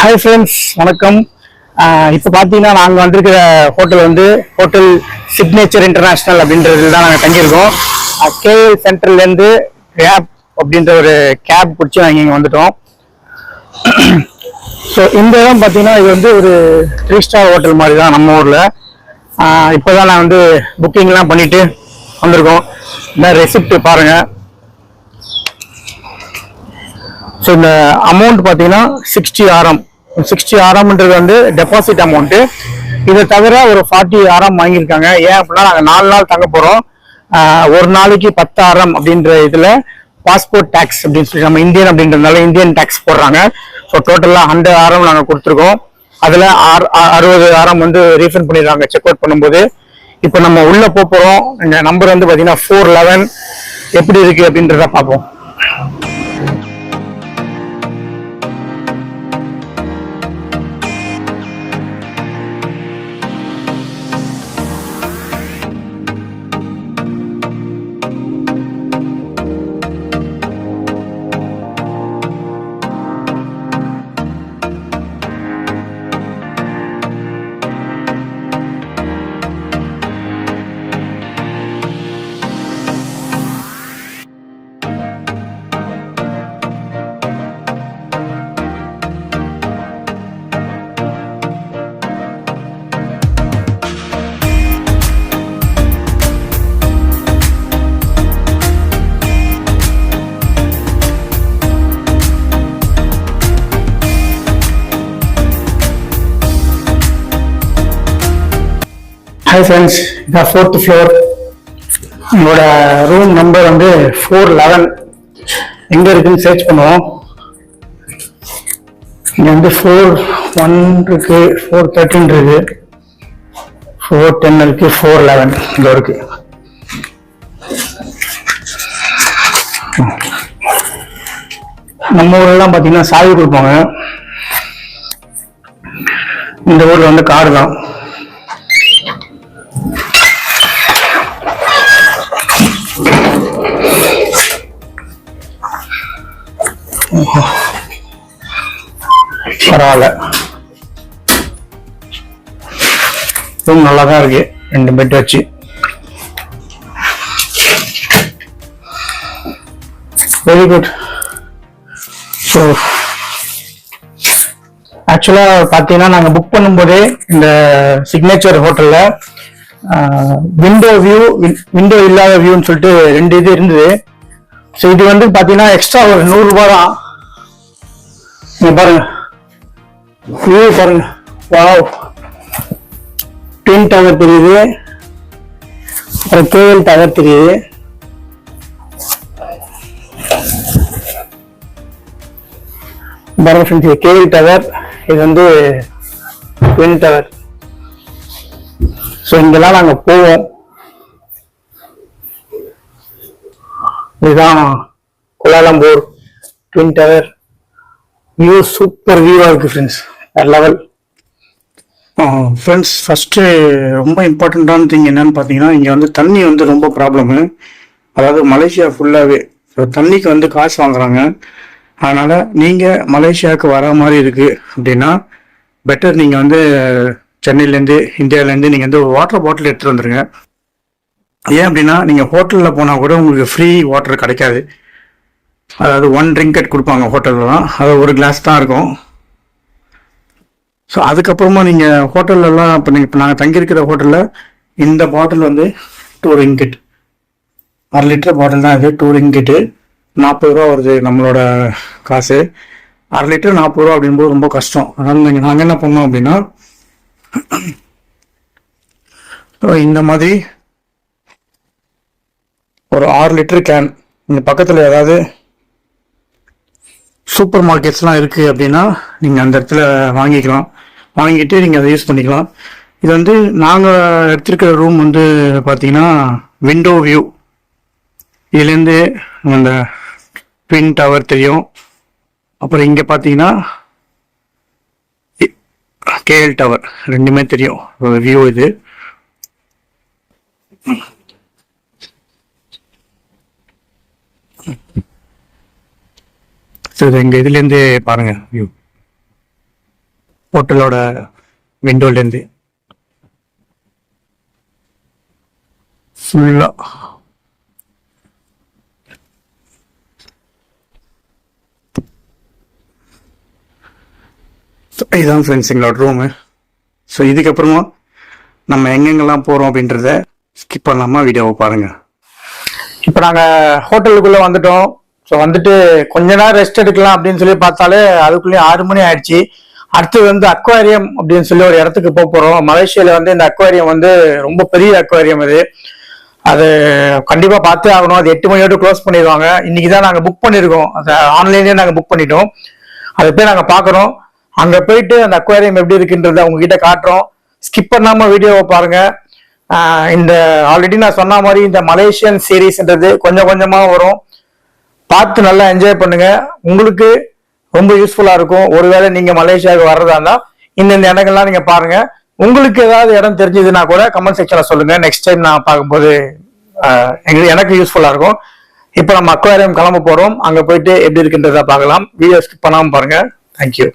Hi friends, வணக்கம். இப்போ பார்த்தீங்கன்னா நாங்கள் வந்திருக்கிற ஹோட்டல் வந்து ஹோட்டல் சிக்னேச்சர் இன்டர்நேஷ்னல் அப்படின்றதுல தான் நாங்கள் தங்கியிருக்கோம். கேஎல் சென்டர்லேருந்து கேப் அப்படின்ற ஒரு கேப் பிடிச்சி நாங்கள் இங்கே வந்துட்டோம். ஸோ இந்த இடம் பார்த்தீங்கன்னா இது வந்து ஒரு 3 ஸ்டார் ஹோட்டல் மாதிரி தான் நம்ம ஊரில். இப்போ தான் நான் வந்து புக்கிங்லாம் பண்ணிவிட்டு வந்திருக்கோம். இந்த ரெசிப்ட் பாருங்கள். ஸோ இந்த அமௌண்ட் பார்த்தீங்கன்னா 60 RM. 60 RMன்றது வந்து டெபாசிட் அமௌண்ட்டு. இதை தவிர ஒரு 40 RM வாங்கியிருக்காங்க. ஏன் அப்படின்னா நாங்கள் 4 நாள் தங்க போகிறோம். ஒரு நாளைக்கு 10 RM அப்படின்ற இதில் பாஸ்போர்ட் டேக்ஸ் அப்படின்னு சொல்லி நம்ம இந்தியன் அப்படின்றதுனால இந்தியன் டேக்ஸ் போடுறாங்க. ஸோ டோட்டலாக 100 RM நாங்கள் கொடுத்துருக்கோம். அதில் 60 RM வந்து ரீஃபண்ட் பண்ணிடுறாங்க செக் அவுட் பண்ணும்போது. இப்போ நம்ம உள்ளே போகிறோம். இந்த நம்பர் வந்து பார்த்தீங்கன்னா 411 எப்படி இருக்குது அப்படின்றத பார்ப்போம். ஹாய் ஃப்ரெண்ட்ஸ், இதான் 4th ஃப்ளோர். உங்களோட ரூம் நம்பர் வந்து 411. எங்கே இருக்குன்னு சர்ச் பண்ணுவோம். இங்கே வந்து 4-1 இருக்கு, 4-13 இருக்கு, 4-10 இருக்கு, 4-11 இங்கே இருக்கு. நம்ம ஊர்லாம் பார்த்தீங்கன்னா சாவி கொடுப்பாங்க. இந்த ஊரில் வந்து கார்டு தான். பரவாயில்ல, ரூம் நல்லா தான் இருக்கு. 2 பெட் வச்சு வெரி குட். ஸோ ஆக்சுவலாக பார்த்தீங்கன்னா நாங்கள் புக் பண்ணும்போதே இந்த சிக்னேச்சர் ஹோட்டலில் விண்டோ இல்லாத வியூன்னு சொல்லிட்டு 2 இது இருந்தது. ஸோ இது வந்து பார்த்தீங்கன்னா எக்ஸ்ட்ரா ஒரு 100 ரூபாய் தான். நீங்க பாருங்க, வியூ பாருங்க. வாவ், ட்வின் டவர் தெரியுது, அப்புறம் கேஎல் டவர் தெரியுது. பாருங்க ஃப்ரெண்ட்ஸ், கேஎல் டவர், இது வந்து ட்வின் டவர். ஸோ இங்கெல்லாம் நாங்கள் போவோம். இதுதான் Kuala Lumpur twin tower. View super வியூவா இருக்கு ஃப்ரெண்ட்ஸ், வேற லெவல். ஃப்ரெண்ட்ஸ், ஃபர்ஸ்ட்டு ரொம்ப இம்பார்ட்டண்ட்டான திங் என்னன்னு பார்த்தீங்கன்னா, இங்கே வந்து தண்ணி வந்து ரொம்ப ப்ராப்ளமு. அதாவது மலேசியா ஃபுல்லாகவே தண்ணிக்கு வந்து காசு வாங்குறாங்க. அதனால் நீங்கள் மலேசியாவுக்கு வர மாதிரி இருக்குது அப்படின்னா பெட்டர் நீங்கள் வந்து சென்னையிலேருந்து இந்தியாவிலேருந்து நீங்கள் வந்து ஒரு வாட்டர் பாட்டில் எடுத்துகிட்டு வந்துடுங்க. ஏன் அப்படின்னா நீங்கள் ஹோட்டலில் போனால் கூட உங்களுக்கு ஃப்ரீ வாட்டர் கிடைக்காது. அதாவது 1 ட்ரிங்கெட் கொடுப்பாங்க ஹோட்டலில் தான். அது ஒரு கிளாஸ் தான் இருக்கும். ஸோ அதுக்கப்புறமா நீங்கள் ஹோட்டல்லலாம் இப்போ நாங்கள் தங்கியிருக்கிற ஹோட்டலில் இந்த பாட்டில் வந்து 2 ரிங்கெட், 1 லிட்டர் பாட்டில் தான் இது. 2 ரிங்கெட்டு 40 ரூபா வருது நம்மளோட காசு. 1/2 லிட்டர் 40 ரூபா அப்படிங்கும்போது ரொம்ப கஷ்டம். அதனால் நாங்கள் என்ன பண்ணோம் அப்படின்னா, இந்த மாதிரி ஒரு 6 லிட்டர் கேன் இந்த பக்கத்தில் ஏதாவது சூப்பர் மார்க்கெட்ஸ்லாம் இருக்குது அப்படின்னா நீங்கள் அந்த இடத்துல வாங்கிக்கலாம். வாங்கிட்டு நீங்கள் அதை யூஸ் பண்ணிக்கலாம். இது வந்து நாங்கள் எடுத்திருக்கிற ரூம் வந்து பார்த்தீங்கன்னா விண்டோ வியூ. இதுலேருந்து அந்த ட்வின் டவர் தெரியும். அப்புறம் இங்கே பார்த்தீங்கன்னா கேஎல் டவர், 2மே தெரியும் வியூ இது. ஸோ இது எங்கள் இதுலேருந்தே பாருங்கள் வியூ. ஹோட்டலோட விண்டோலேருந்து ஃபுல்லா இதுதான் ஃப்ரெண்ட்ஸ் எங்களோட ரூமு. ஸோ இதுக்கப்புறமா நம்ம எங்கெங்கெல்லாம் போகிறோம் அப்படின்றத ஸ்கிப் பண்ணாமல் வீடியோவை பாருங்கள். இப்போ நாங்கள் ஹோட்டலுக்குள்ளே வந்துட்டோம். ஸோ வந்துட்டு கொஞ்ச நேரம் ரெஸ்ட் எடுக்கலாம் அப்படின்னு சொல்லி பார்த்தாலே அதுக்குள்ளேயே 6 மணி ஆயிடுச்சு. அடுத்தது வந்து அக்வாரியம் அப்படின்னு சொல்லி ஒரு இடத்துக்கு போக போகிறோம். மலேசியாவில் வந்து இந்த அக்வாரியம் வந்து ரொம்ப பெரிய அக்வாரியம். அது கண்டிப்பாக பார்த்தே ஆகணும். அது 8 மணியோடு க்ளோஸ் பண்ணிடுவாங்க. இன்னைக்கு தான் நாங்கள் புக் பண்ணியிருக்கோம். அதை ஆன்லைன்லேயே நாங்கள் புக் பண்ணிட்டோம். அதை போய் நாங்கள் பார்க்குறோம். அங்கே போயிட்டு அந்த அக்வாரியம் எப்படி இருக்குன்றத உங்ககிட்ட காட்டுறோம். ஸ்கிப் பண்ணாமல் வீடியோவை பாருங்க. இந்த ஆல்ரெடி நான் சொன்ன மாதிரி இந்த மலேசியன் சீரீஸ்ன்றது கொஞ்சம் கொஞ்சமாக வரும். பார்த்து நல்லா என்ஜாய் பண்ணுங்க. உங்களுக்கு ரொம்ப யூஸ்ஃபுல்லா இருக்கும். ஒருவேளை நீங்க மலேசியாவுக்கு வர்றதா இருந்தா இந்த இடங்கள்லாம் நீங்க பாருங்க. உங்களுக்கு ஏதாவது இடம் தெரிஞ்சதுன்னா கூட கமெண்ட் செக்ஷன்ல சொல்லுங்க. நெக்ஸ்ட் டைம் நான் பார்க்கும்போது எனக்கு யூஸ்ஃபுல்லா இருக்கும். இப்போ நம்ம அக்வாரியம் கிளம்ப போறோம். அங்க போயிட்டு எப்படி இருக்குன்றத பார்க்கலாம். வீடியோ ஸ்கிப் பண்ணாம பாருங்க. தேங்க்யூ.